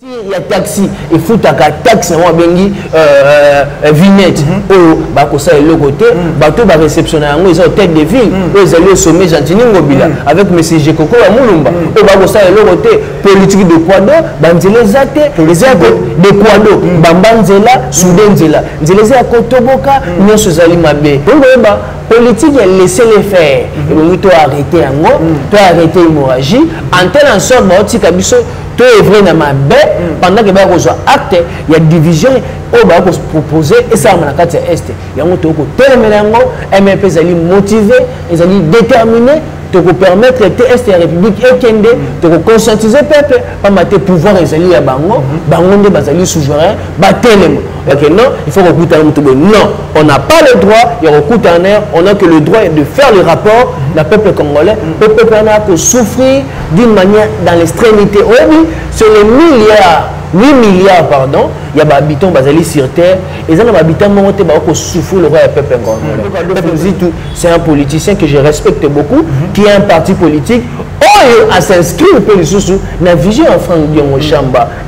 Il y a taxi, il faut ta taxe, on a bengi vignette, oh, bah comme ça et le côté, bateau va réceptionner un ils ont tête de ville, ils allaient au sommet Gentini Ngobila avec Monsieur Jekoko à Moulumba, oh bah comme ça et le côté politique de Kwado, banzele zate, les accords de Kwado, Bambanzela, Soudenzela, les accords Toboka, nous sommes allés mabé, donc bah politique elle laisser les faire, et donc tu as arrêté un mot, tu as arrêté l'hémorragie, en telle sorte bah tu cabisso tout est vrai dans ma baie pendant que bah reçoit acte il y a division au bas proposer et ça on a quatre est il y a un autre côté maintenant MLP zali motivé ils zali déterminé de vous permettre que est la République et Kende de conscientiser peuple pas mater pouvoir ils zali à bango bango de bazali souverain batelem ok non il faut recouter un tout non on n'a pas le droit il recouter en air on a que le droit de faire le rapport le peuple congolais le peuple n'a que souffrir d'une manière dans l'extrémité oui sur les milliards 8 milliards pardon il y a des habitants basés sur terre et ça les habitants montent qui souffrent le roi du peuple congolais c'est un politicien que je respecte beaucoup qui a un parti politique à s'inscrire pour la vision en France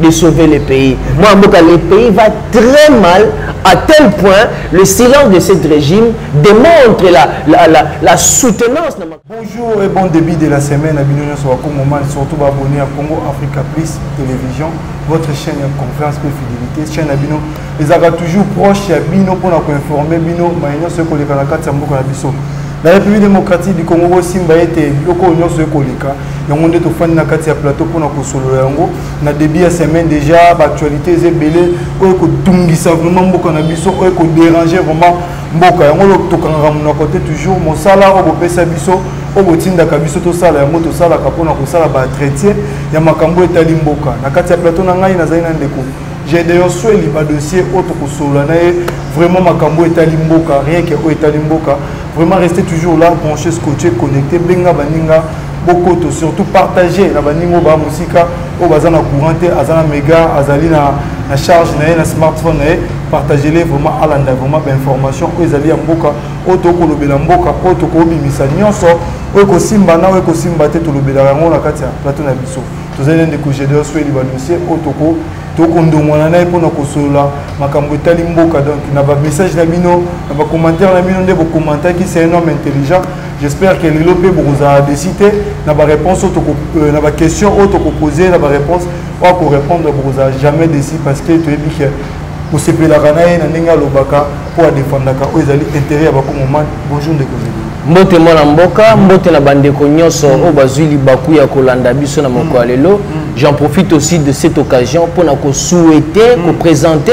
de sauver le pays. Moi, le pays va très mal à tel point le silence de ce régime démontre la soutenance. Bonjour et bon début de la semaine à Binounion sur Congo, surtout abonné à Congo Africa Plus Télévision, votre chaîne de confiance et fidélité. Chaîne à Bino, les aura toujours proches à Bino pour nous informer Bino, mais ce qu'on les canacats à Bisso. La République démocratique du Congo Simba était loko union sur Kolika et on est au fin de la plateau pour nous solo yango na début de semaine déjà l'actualité est belé ko tungisa vraiment beaucoup na biso ko déranger vraiment mboka yango to kanga mon côté toujours mon salaire au pesa biso au botinda ka biso to sala yango to sala ka pona ko sala ba traité ya makambo etali mboka na kati ya plateau na ngai na zaina ndeko j'ai d'ailleurs souhaité le dossier autre que solo na vraiment makambo etali mboka rien que o etali mboka vraiment rester toujours là, branché, scotché, connecté, benga baninga, beaucoup surtout partager la baningo ba musika, au bazana couranté, azana méga, azali na charge na smartphone partager les vraiment à l'anda vraiment d'information, aux alliés en boka, auto ko lobela mboka, auto ko bimisa nyonso, o ko simba na o ko simba te to lobela rango na katia plateau na biso. Tous les gens que j'ai déjà souhaité le dossier, auto ko to kondomwana na pour na kosola makambo etali mboka donc na ba message na bino na ba commentaire na bino ndebo commentaire qui c'est un homme intelligent j'espère que lelo pe boza décider na ba réponse auto na ba question auto ko poser na ba réponse ou ko répondre boza jamais décider parce que tu es dit que pour se peler la ranaï na ninga lobaka pour défendre ka o ezali intérêt ba ko moment bonjour de cause mbote mwana mboka mbote na bandeko nyonso o bazwili baku ya kolanda biso na moko alelo j'en profite aussi de cette occasion pour nous souhaiter pour présenter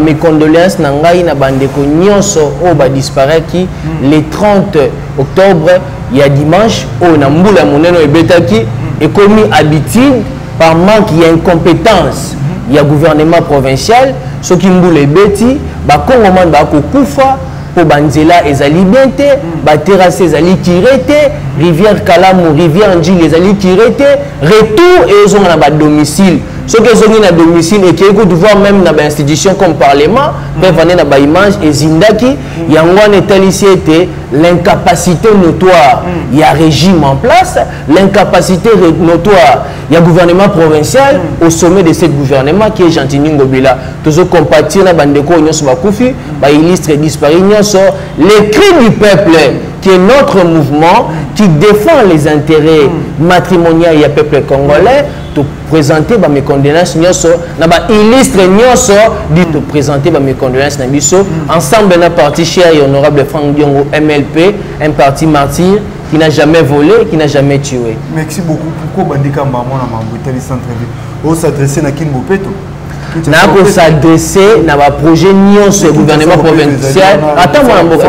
mes condoléances na ngai na bandeko nyonso o ba disparaître qui le 30 octobre il y a dimanche o na mbula moneno ebetaki et commis habitude par manque il y a incompétence il y a gouvernement provincial ce qui mbula ebeti ba kongoman ba ko kufa pour Banzela et Zalibente, Baterrasse et Zalikirete, Rivière Kalamu, Rivière Ndji les Zalikirete, retour et ils ont un domicile. Ceux qui sont à domicile et qui écoutent voir même dans l'institution comme Parlement, peuvent venir dans l'image et Zindaki, il y a l'incapacité notoire. Il y a un régime en place, l'incapacité notoire. Il y a un gouvernement provincial au sommet de ce gouvernement qui est Gentini Ngobila. Toujours compatir la bande de Koufi, illustre disparu, les cris du peuple qui est notre mouvement qui défend les intérêts matrimoniaux et peuple congolais. De présenter mes condoléances illustre de présenter mes condoléances ensemble un parti cher et honorable Franck Diongo MLP un parti martyr qui n'a jamais volé qui n'a jamais tué. Merci beaucoup. Pourquoi bandika maman na mambutali centre-ville on s'adresser na Kinbopeto na s'adresser na ba projet nyonso gouvernement provincial attends moi mboka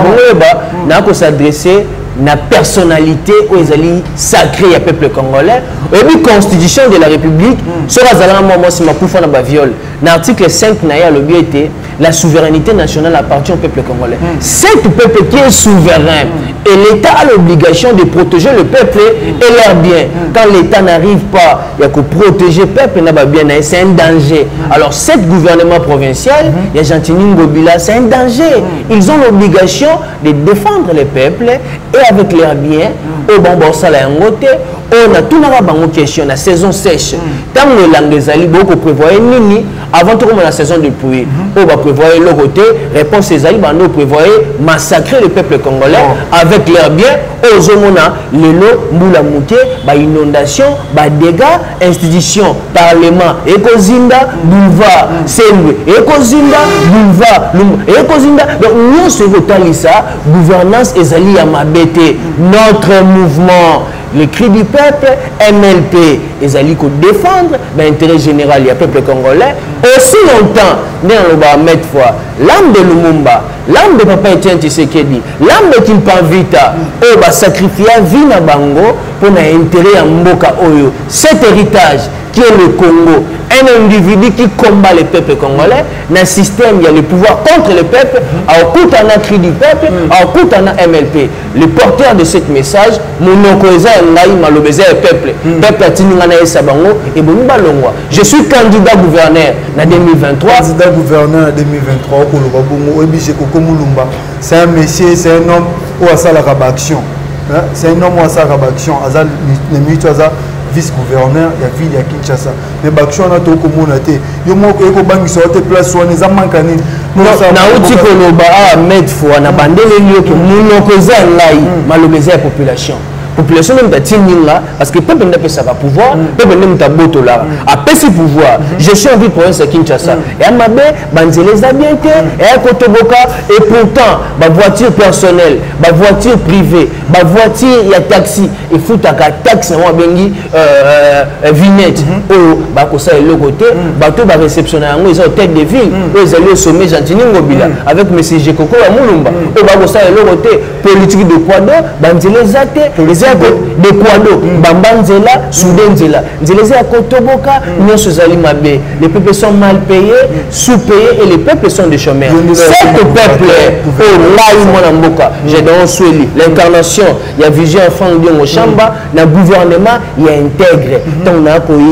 na ko s'adresser na personnalité où ils allaient sacré à peuple congolais et puis constitution de la République sera zalama moi si ma kufa na ba viol l'article 5 na ya le biété la souveraineté nationale appartient au peuple congolais. C'est le peuple qui est souverain. Et l'État a l'obligation de protéger le peuple et leurs biens. Quand l'État n'arrive pas à protéger le peuple, c'est un danger. Alors, ce gouvernement provincial, il y a Gentini Ngobila, c'est un danger. Ils ont l'obligation de défendre le peuple et avec leurs biens, au Bamborsala Yangote, on a tout une question, la saison sèche. Tant que les alliés, beaucoup prévoyaient Nini, avant tout la saison de pluie. On va prévoir le côté, réponse aux alliés, on prévoyait massacrer le peuple congolais avec leurs biens, aux Zomona, le lot, Moula Mouké, inondation, dégâts, institutions, parlement, Ekozinda, boulevard, Selwe, Ekozinda, boulevard, Ekozinda. Donc, nous, ce votant-là, gouvernance et alliés à Mabete, notre mouvement. Le cri du peuple, MLP, ils allaient défendre l'intérêt général du peuple congolais. Aussi longtemps, l'âme de Lumumba, l'âme de Papa Etienne Tshisekedi, l'âme de Kimpa Vita, on va sacrifier vie na bango pour l'intérêt à Mboka Oyo. Cet héritage qui est le Congo, un individu qui combat le peuple congolais, dans un système, il y a le pouvoir contre le peuple, à Okutana cri du peuple, à Okutana MLP. Le porteur de ce message, Monokoza Ngaï Malobeza et peuple, peuple Atiningana et Sabango et Bonuba Longwa. Je suis candidat gouverneur en 2023. Candidat gouverneur en 2023, c'est un monsieur, c'est un homme où a ça la rabaction. C'est un homme où a ça la rabaction. Vice-gouverneur, il y a ville, il y a Kinshasa. Mais Bakchou, on a tout comme on a été. Il y a des banques qui sont en place, on les a manqués. Non, Naouti Koloba, Medfo, on a bandé les lieux qui ont la population. Population même là parce que peuple n'a pas ça pouvoir, peuple n'a pas boto là. Après ce pouvoir, je suis en ville province de Kinshasa. Et à Mabé, banzé les habités, et à Kotoboka, et pourtant, ma voiture personnelle, ma voiture privée, ma voiture, il y a taxi, et fout à taxi, on a bengi vignette, ou bah ça est le côté, bateau va réceptionner un ils ont tête de ville, ils allaient au sommet Gentini Ngobila avec M. Jekoko à Moulumba, ou bah ça est le côté politique de Kwado, banzé les athées, de Kwado, Bambanzela, Soudenzela. Les à Kotoboka, nous sommes mabé. Les peuples sont mal payés, sous-payés et les peuples sont des chômeurs. C'est le peuple, j'ai dans Soueli, l'incarnation, il y a Vision Enfant au Chamba, dans le gouvernement, il y a intégré. Tant il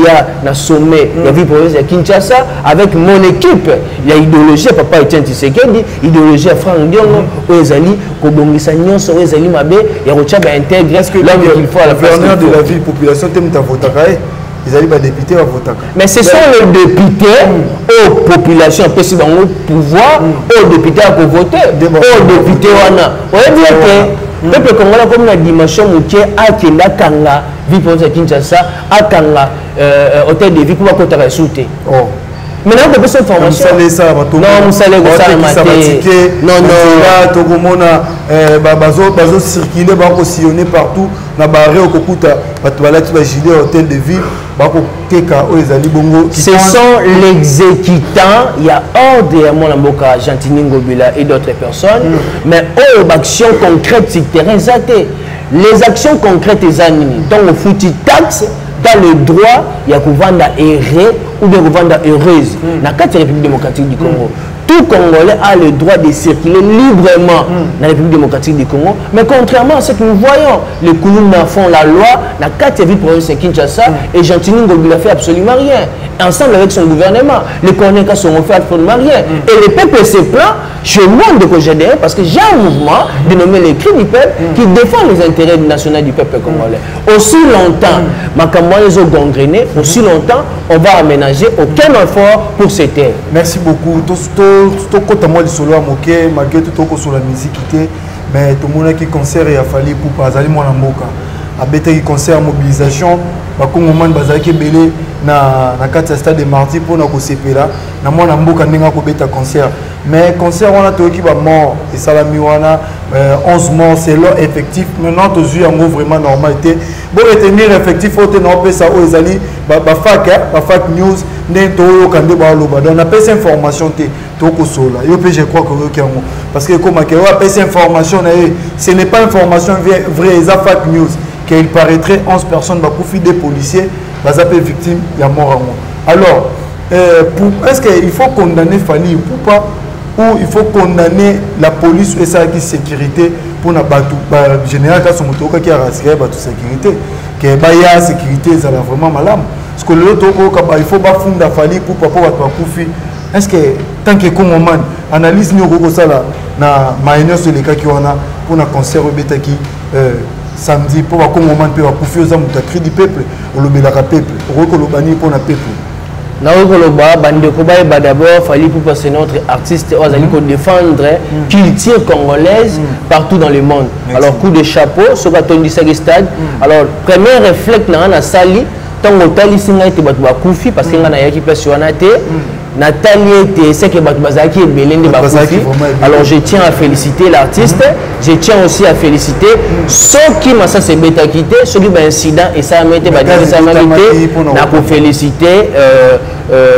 y a un sommet, il y a vu province de Kinshasa, avec mon équipe, il y a idéologie, Papa Etienne Tshisekedi, idéologie à Franck Diongo, Oezali, Kobongisa Nyonso, Oezali Mabé, il y a Rochaba intégré. Il faut à la gouverneur de la ville, population, ils allaient députés à voter. Mais ce sont les députés aux populations, au pouvoir, aux députés à voter, aux députés. Vous voyez bien que le peuple congolais, comme la dimension où à Kenda Kanga, vie pour Kinshasa, à Kanga, hôtel de vie pour la sauter. Maintenant, on peut faire une formation. Non, vous allez non, non. Circuler, sillonner partout. Ce sont l'exécutant. Il y a hors de Molamboka, Gentini Ngobila et d'autres personnes. Mais aux actions concrètes, c'est terrain. Les actions concrètes, les animés. Donc, on fout une taxe. Dans le droit, il y a qu'on vendre erré ou bien qu'on vendre heureuse. Dans la République démocratique du Congo, tout Congolais a le droit de circuler librement dans la République démocratique du Congo. Mais contrairement à ce que nous voyons, les Koulouna font la loi, la 4e province de Kinshasa, et Gentini Ngobila fait absolument rien. Ensemble avec son gouvernement, les Koneka sont fait absolument rien. Et le peuple se plaint, je demande de COGEDR parce que j'ai un mouvement dénommé les cris du peuple qui défend les intérêts nationaux du peuple congolais. Aussi longtemps, ma campagne est gangrénée, aussi longtemps, on va aménager aucun effort pour ces terres. Merci beaucoup. Tout côté moi le solo à moquer, malgré tout sur la musique mais tout le monde qui concert et a fallu pour pas aller moi en moka. A bêter concert mobilisation, ba Congomans bazaki belé na 4 stade de mardi pour na ko sepela na moi na mboka ndinga ko beta concert. Mais concert on a tout qui va mort et salami wana 11 morts c'est leur effectif. Maintenant tous yeux en vraiment normalité. Bon retenir effectif faut te non ça aux ezali ba fac news n'ento kande ba loba. Donc on appelle cette information te toko sola. Yo je crois que parce que comme on appelle cette information ce n'est pas information vraie ça fac news qu'il paraîtrait 11 personnes ba profit des policiers ba zappé victime il y a mort. Alors est-ce qu'il faut condamner Fali ou pas où il faut condamner la police et ça qui sécurité pour na batu général ka son moto qui a rassuré batu sécurité que baya sécurité ça vraiment malade parce que l'autre il faut pas funda fali pour papa wa kufi est-ce que tant que comme man analyse ni ko ça là na minus sur les cas qui on a pour na concert betaki samedi pour va comme man peut va kufi aux amuta cri du peuple au lobelaka peuple au ko lobani pour na peuple d'abord fallait pour passer notre artiste pour défendre culture congolaise partout dans le monde. Alors coup de chapeau ce bâton du stade. Alors premier réflexe dans la salle tant que singa était koufi parce que na yaki personnalité Nathalie était c'est que Bazaki et Belende Bakoufi. Alors je tiens à féliciter l'artiste, je tiens aussi à féliciter ceux qui m'ont ça c'est bêta quitté, ceux qui ont incident et ça a été ça m'a été n'a pour féliciter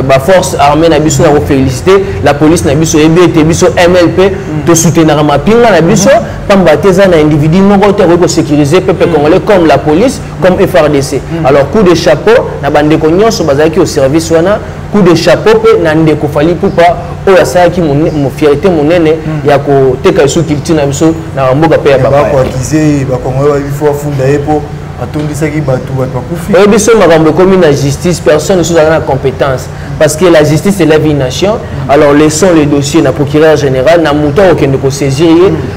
la force armée n'a biso n'a féliciter la police n'a biso EBT biso MLP de soutenir ma pinga n'a biso pambateza na individu moko te pour sécuriser peuple congolais comme la police comme FRDC. Alors coup de chapeau na bande ko nyonso bazaki au service wana coup de chapeau pe na ndeko fali pupa oyo asaki mo fierté monene ya ko teka sou culture na biso na mboka pe ya baba ko akize ba Congolais il faut funda epo atondisaki batu bakufi oyo biso makambo comme la justice personne ne sous la compétence parce que la justice élève une nation alors laissons le dossier na procureur général na mouton okende ko saisir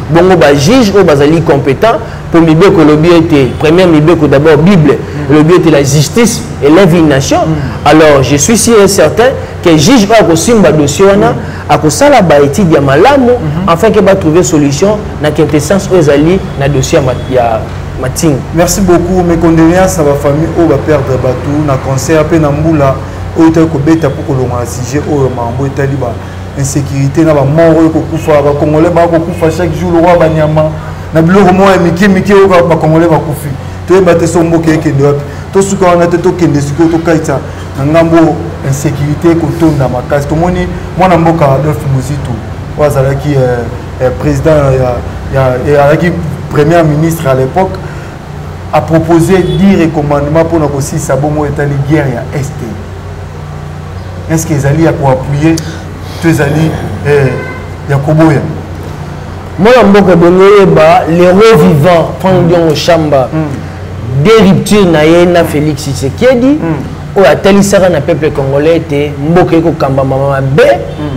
bongo ba juge ou bazali compétent pour mibeko lobi était première mibeko d'abord bible le but de la justice élève une nation alors je suis sûr et certain que juge va ko simba dossier wana akosala ba étude ya malamu afin que ba trouver solution na quintessence ezali na dossier ya Mating. Merci beaucoup. Mes condoléances à la famille où va perdre bateau na concert pe na mbula où était ko beta pour ko longa sujet où mambo etali ba insécurité na ba mort ko kufa ba congolais ba ko kufa chaque jour le roi banyama na biloko mo miki o ba congolais ba kufi to ba te sombo ke ke ndop to suka na te to kende suka to kaita na ngambo insécurité ko tonda makasi to moni mwana mboka Adolphe Muzitu wazala ki président ya qui premier ministre à l'époque a proposé 10 recommandements pour nous aussi sabomo état de guerre à Est. Est-ce qu'ils allaient appuyer tous alliés ya Koboya? Moi mboka bongoyeba l'héros vivant Frandion Chamba des ruptures na Félix Tshisekedi ou a talisara na peuple congolais était mboka ko kamba mama B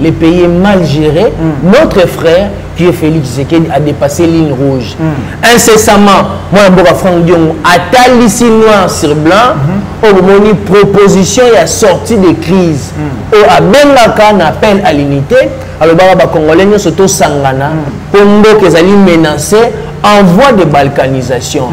le pays est mal géré notre frère qui est Félix Tshisekedi a dépassé ligne rouge incessamment moi mboka Frandion a talisi noir sur blanc au moni proposition et a sorti de crise au a bengaka na appel à l'unité alors ba congolais nous surtout sangana pour mboka ezali menacé en voie de balkanisation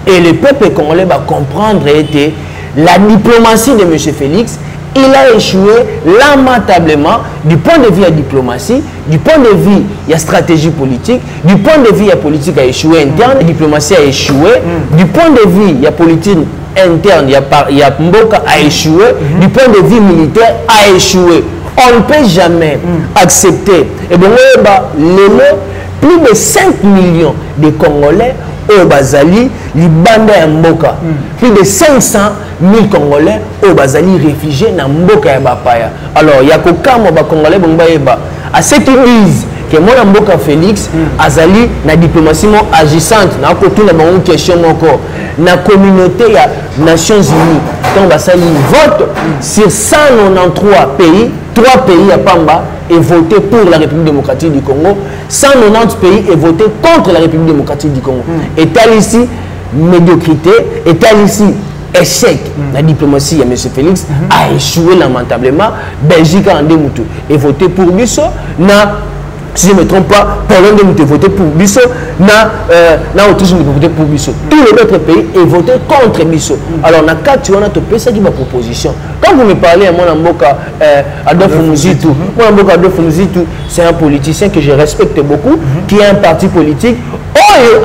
et le peuple congolais va comprendre était la diplomatie de M. Félix, il a échoué lamentablement du point de vue de la diplomatie, du point de vue de la stratégie politique, du point de vue de la politique a échoué interne, la diplomatie a échoué, du point de vue de la politique interne, il y a Mboka a échoué, du point de vue militaire a échoué. On ne peut jamais accepter. Et bon, plus de 5 millions de Congolais au Bazali, les bandes à Mboka. Plus de 500 000 Congolais au Bazali réfugiés dans Mboka et Bapaya. Alors, il y a qu'aucun Congolais à cette mise que moi Mboka Félix Azali na diplomatie agissante na côté na une question encore na communauté ya Nations Unies donc basali vote sur 193 pays 3 pays à Pamba et voté pour la République démocratique du Congo 190 pays et voté contre la République démocratique du Congo et tel ici médiocrité et tel ici échec la diplomatie à M. Félix a échoué lamentablement Belgique a et voté pour Bisso si je ne me trompe pas, Pologne a voté pour Bisso, Autriche a voté pour Bisso. Tous les autres pays ont voté contre Bisso. Alors, on a 4 ça qui ma proposition. Quand vous me parlez à mon Mboka Adolphe Muzitu, c'est un politicien que je respecte beaucoup, qui a un parti politique.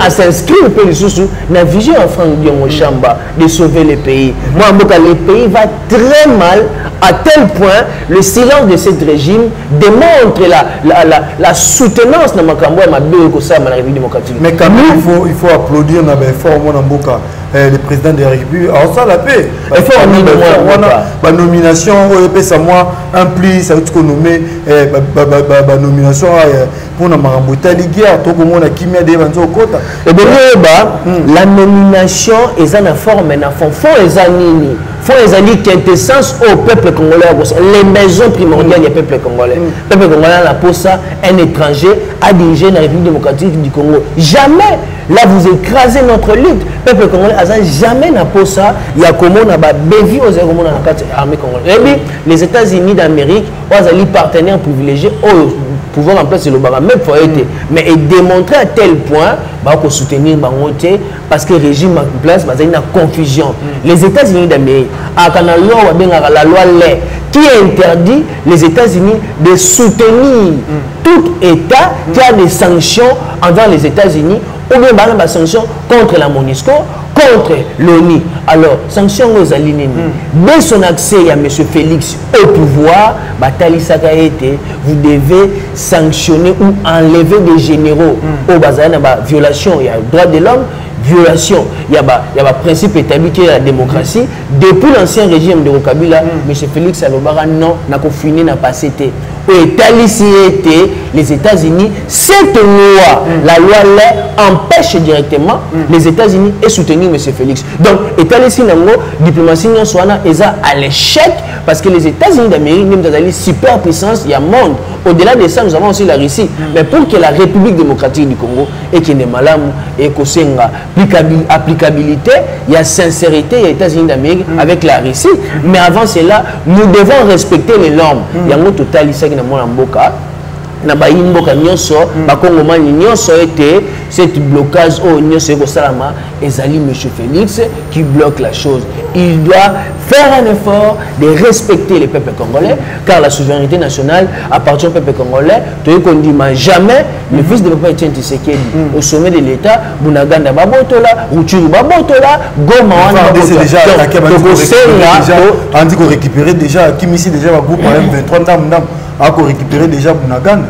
À s'inscrire au pays sous la vision en Franck Chamba de sauver le pays. Moi, le pays va très mal à tel point le silence de ce régime démontre la soutenance de Makambo et la République démocratique. Mais quand même, il faut applaudir l'effort de Mboka le président de la République. Alors ça la paix. Il faut la nomination, ça moi un pli, ça veut dire qu'on nomme la nomination pour la marabouta ligueur, tout le monde a qui m'a dit et bien la nomination est en forme, en fond, faut les quintessence au peuple congolais, les maisons primordiales du peuple congolais. Le peuple congolais a pour ça un étranger à diriger la République démocratique du Congo. Jamais, là vous écrasez notre lutte. Le peuple congolais a jamais n'a pas ça. Il y a comment on a bévi aux armées congolaises. Les États-Unis d'Amérique, ont des partenaires privilégiés au pouvoir en place, c'est le baromètre faut être, mais et démontrer à tel point pour soutenir parce que le régime en place il y a une confusion. Les États-Unis d'Amérique la loi qui interdit les États-Unis de soutenir tout État qui a des sanctions envers les États-Unis ou bien des sanctions contre la MONUSCO, contre l'ONU. Alors, sanctions aux alignés. Dès son accès à M. Félix au pouvoir, vous devez sanctionner ou enlever des généraux au bazar, violation, il y a le droit de l'homme, violation, il y a un principe établi qui est la démocratie. Depuis l'ancien régime de Kabila, M. Félix Alobara, non, n'a pas fini, n'a pas cité. Les États-Unis, cette loi, la loi empêche directement les États-Unis et soutenir M. Félix. Donc, la diplomatie est à l'échec parce que les États-Unis d'Amérique, même dans la superpuissance, il y a un monde. Au-delà de ça, nous avons aussi la Russie. Mais pour que la République démocratique du Congo et qui est malam et que c'est applicabilité, il y a sincérité, il y a les États-Unis d'Amérique avec la Russie. Mais avant cela, nous devons respecter les normes. Il y a un total mboka na baimboka nyonso bakongomani nyonso été cette blocage au nyonso ko salama ezali monsieur Félix qui bloque la chose. Il doit faire un effort de respecter les peuples congolais car la souveraineté nationale appartient au peuple congolais. Tu qu'on dit jamais le fils de papa Etienne Tshisekedi au sommet de l'État Bunaganda babotola Rutshuru babotola Goma wana c'est déjà on dit qu'on récupérer déjà qui ici déjà va groupe M23 ndam à récupérer déjà Bunaganda.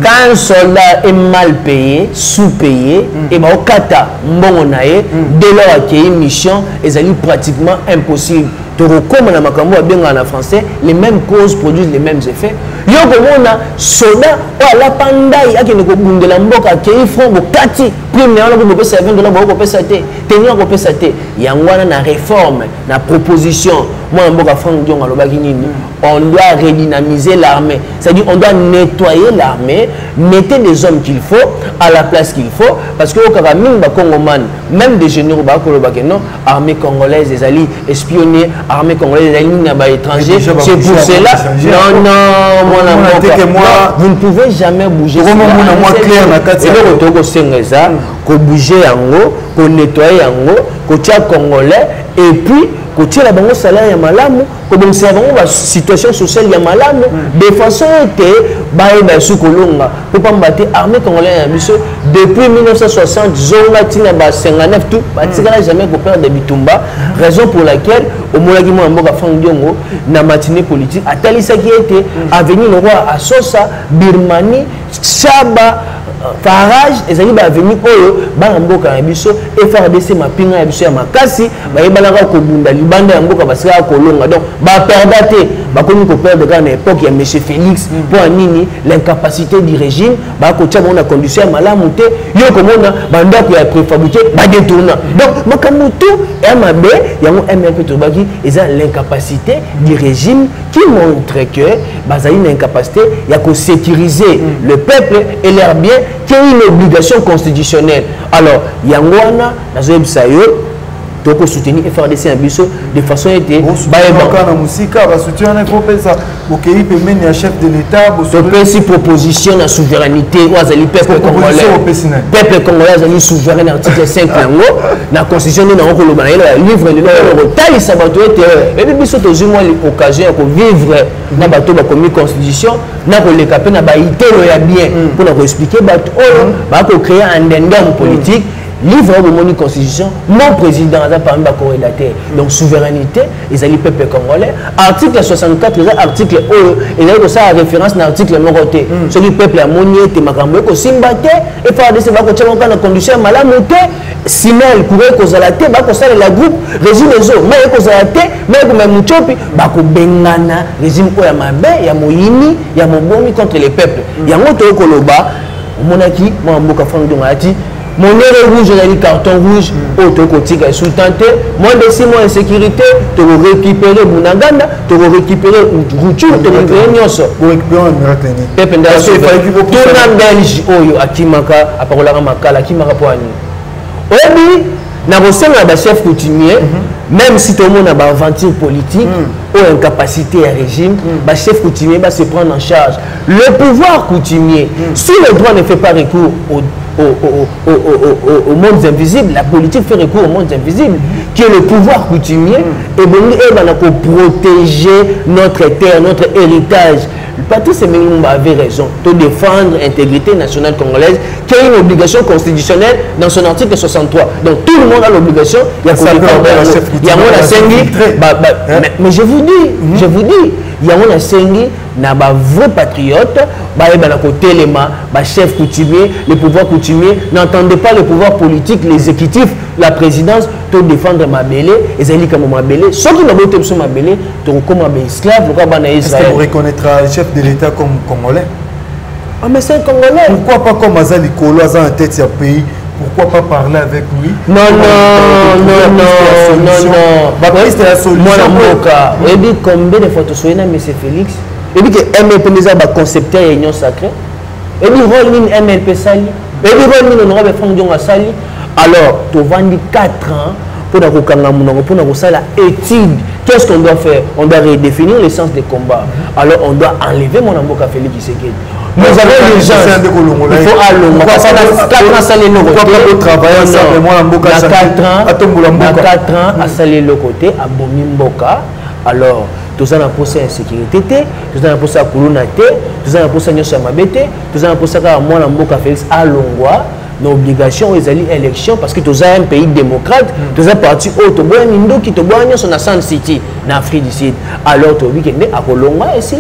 Quand un soldat est mal payé, sous-payé, et bien au kata, dès lors qu'il y a une mission, c'est pratiquement impossible. Comme en français, les mêmes causes produisent les mêmes effets. Il y a un soldat ou la pandaï qui est de la mboka qui est front au kati. Premièrement, on peut servir de la mboka peut s'atter. Tenir on peut s'atter. Il y a une réforme, une proposition. Moi, mboka Franck Dion à l'Obaginini, on doit redynamiser l'armée. C'est-à-dire on doit nettoyer l'armée, mettre des hommes qu'il faut à la place qu'il faut, parce que au Karamine, Congoman, même des généraux, armée congolaise, des alliés espionnés. Armée congolaise, des étrangers, c'est pour cela. Non, vous ne pouvez jamais bouger. Vous bouger en haut, nettoyer en haut, congolais, et puis côté la banque salaire ya malamu comme nous savons la situation sociale ya malamu de façon que sous kolonga pour pas battre armée congolaise depuis 1960 zonga tina ba 59 tout batikala jamais ko perdre de bitumba raison pour laquelle au molaki mo mboka Franck Diongo na matinée politique atalisa qui était avenir le roi à Sosa Birmanie Chaba Farage ezali ba avenir oyo ba mboka na biso FRDC mapinga ya biso ya makasi ba yebalaka ko bunda libanda ya mboka basika kolonga donc ba perdate ba komi ko perdre dans l'époque ya monsieur Félix pour nini l'incapacité du régime ba ko tia bona condition ya malamu te yo komona banda ko ya préfabriqué ba détourna donc makamutu et mabe yango MLP tobaki eza l'incapacité du régime qui montre que bazali une incapacité ya ko sécuriser le peuple et leurs biens qui est une obligation constitutionnelle. Alors, Yangwana, Nazoeb Sayo, donc soutenir FRDC Abisso de façon été chef de l'État si proposition de souveraineté peuple congolais peuple congolais est souverain article 5 la constitution de livre de ça et puis biso tozuma l'occasion de vivre na bato ba commis constitution na ko lekape na ba itelo ya bien pour expliquer bato ba ko créer un endroit politique livre au moment de constitution, mon président a parmi les co-rédacteurs. Donc souveraineté, ils allaient peuple congolais. Article 64, article O, ils allaient ça référence à l'article Moroté. Celui peuple a monié, te makambo, ko simbate, et faire des sébats ko tchalonka na condition malamoté, simel courir ko zalate, ba ko sala la groupe régime les autres, mais ko zalate, mais ko même muchopi, ba ko bengana régime ko ya mabe, ya moyini, ya mobomi contre les peuples. Ya moto ko loba, monaki, moi mboka franc dongati. Mon nez rouge, on a dit carton rouge, auto côté sous tenté, moins de 6 mois de sécurité, tu vas récupérer Bounaganda, tu vas récupérer Routure, tu vas récupérer Nyonso. Pour récupérer un Miratani. Peuple en Belge, à Kimaka, à Parola Makala, Kimaka Poani. Oui, na chef coutumier, même si tout le monde a une aventure politique ou une capacité à régime, le chef coutumier va se prendre en charge. Le pouvoir coutumier, si le droit ne fait pas recours au monde invisible, la politique fait recours au monde invisible, qui est le pouvoir coutumier, et pour protéger notre terre, notre héritage. Patrice Emelimumba avait raison de défendre l'intégrité nationale congolaise, qui a une obligation constitutionnelle dans son article 63. Donc tout le monde a l'obligation, il y a mais je vous dis, il y a un Sengi, na ba vrai patriote, chef coutumier, le pouvoir coutumier, n'entendez pas le pouvoir politique, l'exécutif, la présidence, pour défendre Mabélé, et Zali comme Mabélé, ceux qui n'ont pas été Mabélé, tu comme un esclave, est-ce que vous reconnaîtrez le chef de l'État comme Congolais? Ah mais c'est un Congolais. Pourquoi pas comme Azali Kolo, en tête de pays? Pourquoi pas parler avec lui? Non. C'était la solution. Moi, et puis combien de fois tu souviens, M. Félix? Et puis que MLP nous a concepté l'union sacrée. Et puis Rolling MLP Sali. Et puis Rolling honorable Franck Dionga Sali. Alors, tu vendis 4 ans pour la étude. Qu'est-ce qu'on doit faire? On doit redéfinir l'essence des combats. Alors, on doit enlever mon amboka Félix Tshisekedi. Nous avons l'urgence. Il faut aller. 4 ans, ça les nos côtés. Pourquoi 4 ans, à saler le côté, à Bomimboka. Alors, tout ça n'a pas de sécurité, tout ça n'a pas de colonité, tout ça n'a pas de nyoshamabete, tout ça n'a pas de moi l'amboka Félix à Longwa. Nos obligations, ils allaient élection parce que tu as un pays démocrate, tu as un parti où tu as un Indo qui te boit en San City, en Afrique du Sud. Alors tu as dit que à Colomba et c'est.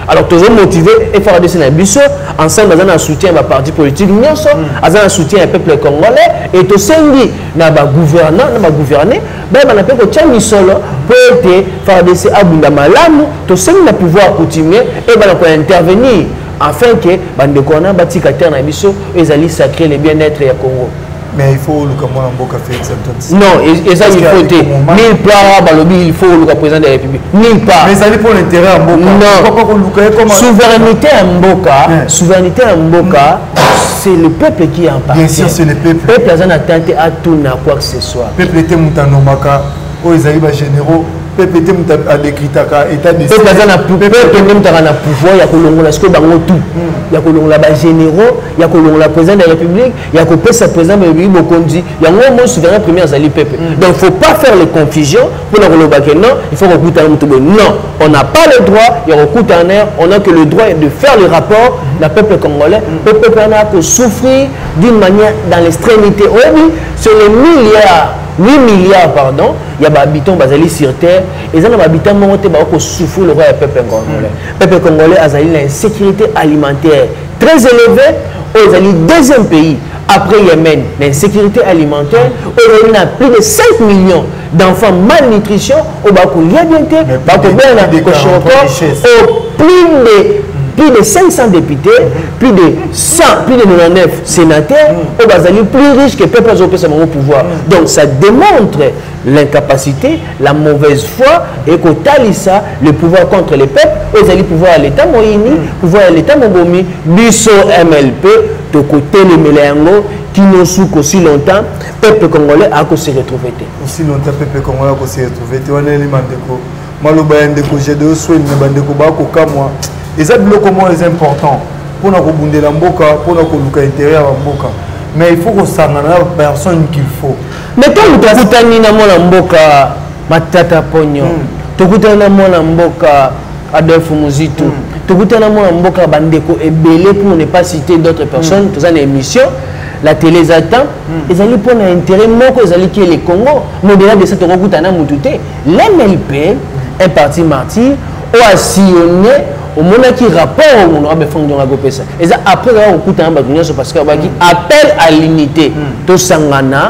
Alors tu es motivé et faire des sénateurs ensemble dans un soutien à parti politique, dans un soutien au peuple congolais et tu sais dit na ba gouvernant, na ba gouverner, ben on appelle que tu solo pour te faire des abunda malamu, tu sais le pouvoir coutumier et ben on peut intervenir. Afin que Bandekona Batika Terre Nabiso et Zali sacré le bien-être à Congo. Mais il faut le Cameroun en Boka fait ça. Non, et ça il faut être mille part Balobi, il faut le président de la République. Mille part. Mais ça pour l'intérêt en Boka. Non. Souveraineté en Boka, souveraineté en Boka, c'est le peuple qui en parle. Bien sûr, c'est le peuple. Le peuple a tenté à tout n'a quoi que ce soit. Le peuple était Moutanomaka, où ils arrivent à généraux. Peuple était à décritaka état de peuple a pouvoir il y a kolongola ce que bango tout il y a kolongola ba généraux il y a kolongola président de la République il y a kopé sa président de Bibi Bokondi il y a un mot souverain premier azali peuple donc il faut pas faire les confusions pour le koloba que non il faut recouter un mutubo non on n'a pas le droit il y a recoute en air on a que le droit de faire le rapport le peuple congolais le peuple a que souffrir d'une manière dans l'extrémité oui sur les milliards 8 milliards, pardon, il y a des habitants basés sur terre, et les habitants qui souffrent le roi du peuple congolais. Le peuple congolais a une insécurité alimentaire très élevée, ils ont deuxième pays après Yémen, l'insécurité alimentaire, où il y a plus de 5 millions d'enfants malnutrition, au plus de 500 députés, plus de 99 sénateurs, au Bazali plus riches que le peuple au pouvoir. Donc ça démontre l'incapacité, la mauvaise foi et qu'au Talissa, le pouvoir contre les peuples, aux alliés pouvoir à l'État Moïni, pouvoir à l'État Mobomi, Bisso MLP, de côté les Méléango, qui nous souffrent aussi longtemps, le peuple congolais a se retrouvé. Aussi longtemps, le peuple congolais a se retrouvé. On est les mandeko. Maloba ndeko, j'ai deux souhaits, mais bandeko bako kamwa. Et ça, c'est important pour nous rebondir la mboka, pour nous coloquer l'intérieur de la mboka. Mais il faut que ça n'ait la personne qu'il faut. Mais quand vous avez la mboka, Matata Pogno, tu as la mboka, Adolphe Mouzitou, tu as la mboka, Bandeko et Belé pour ne pas citer d'autres personnes, tu as une émission. la télé attend ils allaient pour un intérêt moko ils allaient qui est le Congo mais au-delà de ça tu recoutes à Moutouté l'MLP un parti martyr ou a sillonné au moment qui rapport au monde a besoin de ragoper ça et ça après on écoute un bateau parce que qui appelle à l'unité to sangana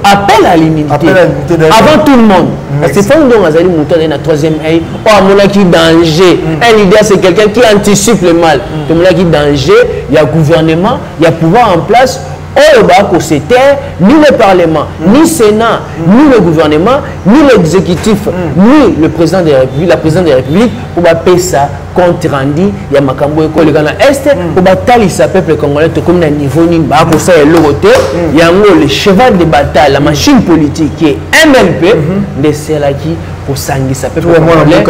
appel à l'unité avant tout le monde parce que faut donc azali monter dans la troisième œil ou à mon qui danger un leader c'est quelqu'un qui anticipe le mal tout mon qui danger il y a gouvernement il y a pouvoir en place. Oh, c'était ni le Parlement, ni le Sénat, ni le gouvernement, ni l'exécutif, ni le président de la République, la présidente de la République, pour payer ça compte rendu, il y a Makambo et Kolégana Est, pour batailler sa peuple congolais, comme un niveau ni pour ça et l'autre, il y a le cheval de bataille, la machine politique qui est MLP, de celle qui pour sanguer sa peuple congolais.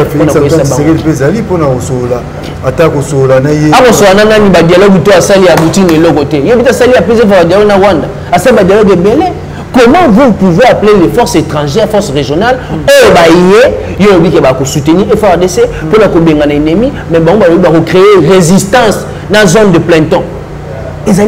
Comment vous pouvez appeler les forces étrangères, forces régionales, soutenir et faire ADC pour la un ennemi, mais bon, on va créer résistance dans la zone de plein temps. Ils ont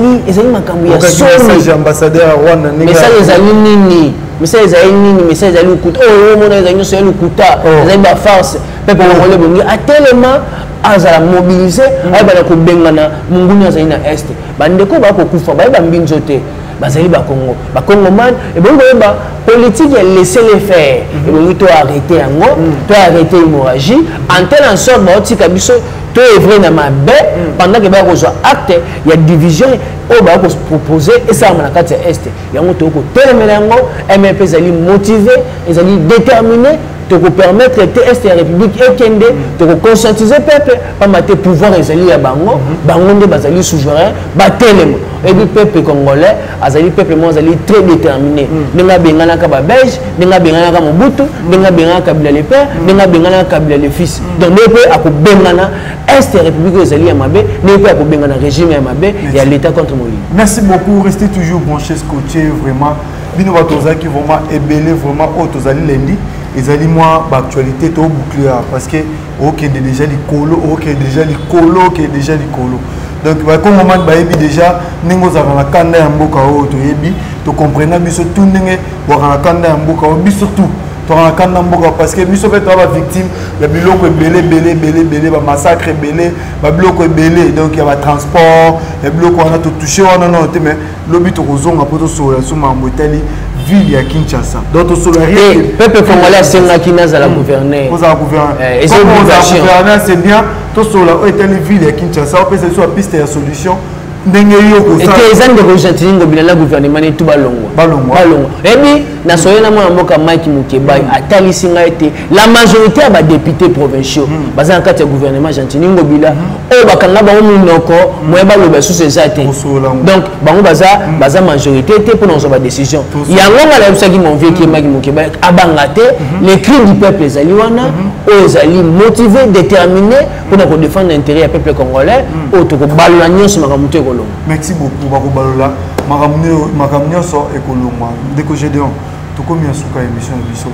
message ambassadeur Rwanda, message nini, message nini, message kuta, oh mon les kuta, les farce, peuple congolais bongi a tellement azala mobiliser, ay bana ko bengana munguni azali na est, bandeko ba ko kufa ba mbinzote. Bazali ba Congo, ba Congo man et bon ba politique laisser les faire et bon to arrêter yango, to arrêter l'hémorragie en telle en sorte ba tika biso to œuvrer na mabe pendant que ba ko zo acte il y a division au ba ko proposer et ça na kati est yango to ko telemela yango MLP zali motivé, ils zali déterminé de vous permettre que la République et Kende de conscientiser le peuple par mater pouvoir et à Bango, Bango de Bazali souverain, Batelemo. Et le peuple congolais, Azali peuple moi Azali très déterminé. Nenga bengana ka belge, nenga bengana ka Mobutu, nenga bengana ka Kabila le père, nenga bengana ka Kabila le fils. Donc ne peut à bengana Est République Azali à Mabé, ne peut à bengana régime à Mabé, il y a l'État contre Moïse. Merci beaucoup, restez toujours branchés scotché vraiment. Bino batoza qui vraiment ébélé vraiment autozali lundi. Ils allaient moi l'actualité tout boucler parce que ok déjà les colo, ok déjà les colo, ok déjà les colo. Donc comme moment baebi déjà ningo za na kanda ya mboka o to yebi to comprendre biso tout ndenge wa na kanda ya mboka o biso tout to na kanda mboka parce que biso peut être victime ya biloko belé ba massacre belé ba biloko belé donc il y a ba transport ya biloko on a tout touché on non mais lobi to kozonga poto so ya suma mbotali ville à Kinshasa. Donc au solarié peuple congolais c'est là qui n'a la gouverner. Vous avez gouverné. Et c'est bien. Tout cela est une ville à Kinshasa. On peut se sur la piste de solution. Et que les gens de l'Argentine le gouvernement est tout balongo. Et bien, na soyena mo mboka Mike Mukeba atali singa été la majorité des députés provinciaux bazan kati ya gouvernement argentin ngobila o bakanga ba munoko moyeba loba sous ces até. Donc bango baza majorité était pour nos décision. Yango ngala bisaki mon vieux qui Mike Mukeba abangate les cris du peuple zaliwana o zali motivé déterminé pour nous défendre l'intérêt du peuple congolais o to ko balula nyonso makamuto ko. Merci beaucoup Bakobalola. Makamnyo so ekoloma. Deko Gédéon, to komi asuka émission biso.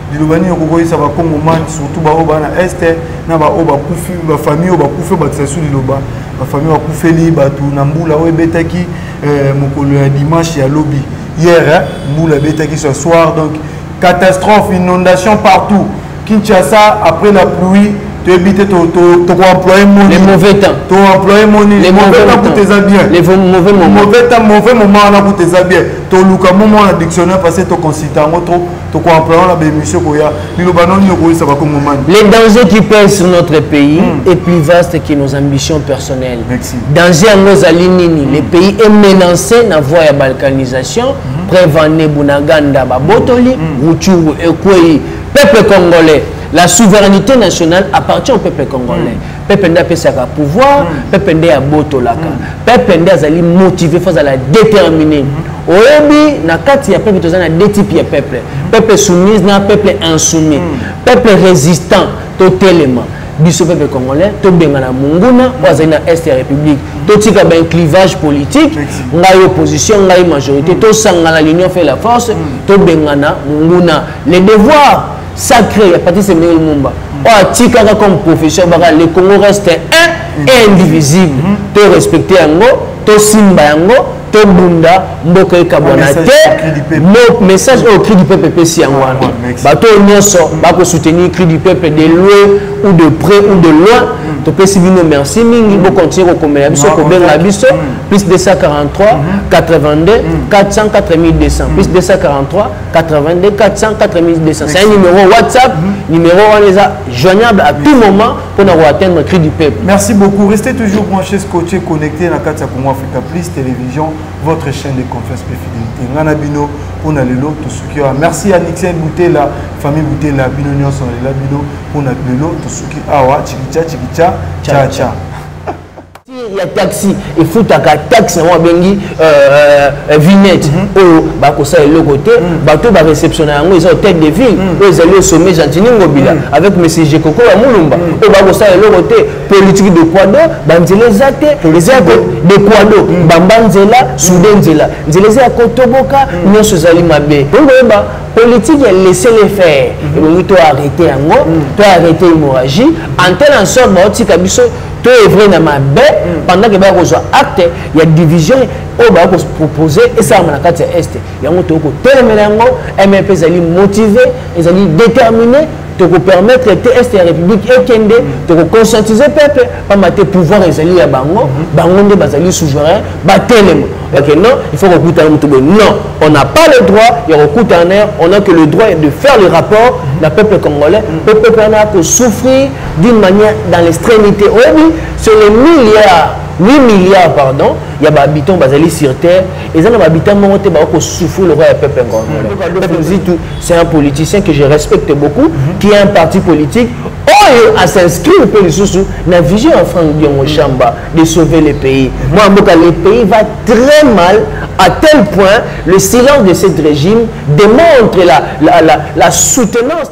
Dilobani okoko ça va Congo man surtout ba oba na est na ba oba kufi ba famille oba kufi ba tsasu liloba. Ba famille ba kufeli ba tu na mbula o betaki mokolo ya dimanche ya lobby. Hier mbula betaki ce soir donc catastrophe, inondation partout. Kinshasa après la pluie tu habites ton employé les mauvais temps. Ton employé les mauvais temps pour tes habits. Les mauvais moments. Mauvais moment pour tes habits. Ton look moment dans dictionnaire parce que ton consultant ton employé la bémission pour ya. Ça va comme moment. Les dangers qui pèsent sur notre pays est plus vaste que nos ambitions personnelles. Merci. Danger à nos alinini. Le pays est menacé dans la voie de balkanisation. Prévané Bunaganda, Babotoli, Ruchuru, Ekweyi, peuple congolais. La souveraineté nationale appartient au peuple congolais. Peuple n'a pas de pouvoir, peuple n'a pas de pouvoir. Peuple n'a pas motivé, il faut la déterminer. Oyebi, na kati ya peuple, il y a deux types de peuple. Peuple soumis, peuple insoumis. Peuple résistant, totalement. Biso peuple congolais, to bengana munguna, wazena est république. To tika ben clivage politique, ngai opposition, ngai majorité, to sangana l'union fait la force, to bengana munguna. Les devoirs sacré, à partir de ce moment, comme professeur, le Congo reste un et indivisible. Tu respectes Yango, tu simba Yango, Tobunda, Mboka et Kabonate, message au cri du peuple PC en Wana. Bato Nyoso, Bako soutenir le cri du peuple de loin ou de près ou de loin. Tu peux si merci, Mingi, vous continuez au commerce, plus 243, 82, 400, 4200, plus 243, 82, 400, 4200. C'est un numéro WhatsApp, numéro joignable à tout moment pour atteindre le cri du peuple. Merci beaucoup. Restez toujours branchés, scotchés, connectés dans Katia Congo Africa Plus Télévision, votre chaîne de confiance et fidélité. Nganabino, on a le lot, tout ce qui a. Merci à Nixon Boutela, famille Boutela, Bino Nyonson, la Bino, on a le lot, tout ce qui a. Chikicha, tcha tcha. Il y a taxi, il faut ta taxi, on bengi vignette au bakosa et le côté, bateau va réceptionner un ils ont tête de ville, ils allaient au sommet Gentini Ngobila avec monsieur Jekoko à Moulumba, au bakosa et le côté politique de Kwado, banzele zate, les accords de Kwado, Bambanzela, Soudenzela, les accords Toboka, Nyoso Zalimabe. Politique, elle laissez les faire. Et donc, tu as arrêté un mot, tu as arrêté l'hémorragie. En telle en sorte, tu es vrai dans ma baie, pendant que tu as acte, il y a division, on va proposer, et ça, on a est. Il y a un mot, MMP, ils sont motivés, ils sont déterminés. De vous permettre de la République et de conscientiser le peuple, pas de pouvoir les à Bango, Bango de souverain, non, il faut recouter un mouton. Non, on n'a pas le droit, il y a recoute en air, on a que le droit de faire le rapport, le peuple congolais, le peuple a que souffrir d'une manière dans l'extrémité. Oui, sur les 8 milliards, pardon, il y a des habitants basés sur terre, et les habitants qui souffrent le roi et le peuple congolais. C'est un politicien que je respecte beaucoup, qui a un parti politique, à s'inscrire dans la vision en France de sauver le pays. Moi, le pays va très mal, à tel point, le silence de ce régime démontre la soutenance.